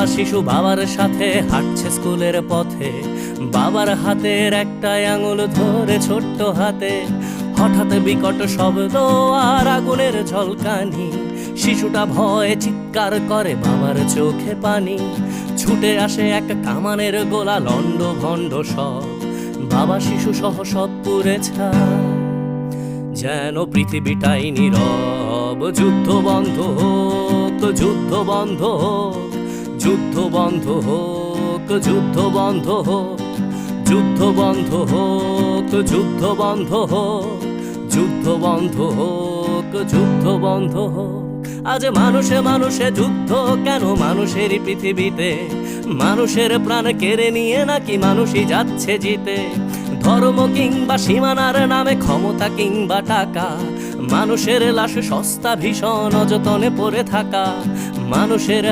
শিশু বাবার সাথে হাঁটছে স্কুলের পথে, বাবার হাতের একটা আঙুল ধরে ছোট্ট হাতে। হঠাৎ বিকট শব্দ আর আগুনের ঝলকানি, শিশুটা ভয়ে চিৎকার করে, বাবার চোখে পানি। ছুটে আসে এক কামানের গোলা, লন্ড ভন্ড সব, বাবা শিশু সহ সব পুড়ে ছাই। যেন পৃথিবীটাই নীরব, যুদ্ধ বন্ধ হোক, যুদ্ধ বন্ধ হোক, যুদ্ধ বন্ধ হোক, যুদ্ধ বন্ধ হোক, যুদ্ধ বন্ধ হোক, যুদ্ধ বন্ধ হোক, যুদ্ধ বন্ধ হোক, যুদ্ধ বন্ধ হোক। আজ মানুষে মানুষে যুদ্ধ কেন মানুষেরই পৃথিবীতে? মানুষের প্রাণ কেড়ে নিয়ে নাকি মানুষই যাচ্ছে জিতে? ধর্ম কিংবা সীমানার নামে, ক্ষমতা কিংবা টাকা, মানুষের লাশ সস্তা ভীষণ অযতনে পড়ে থাকা। মানুষের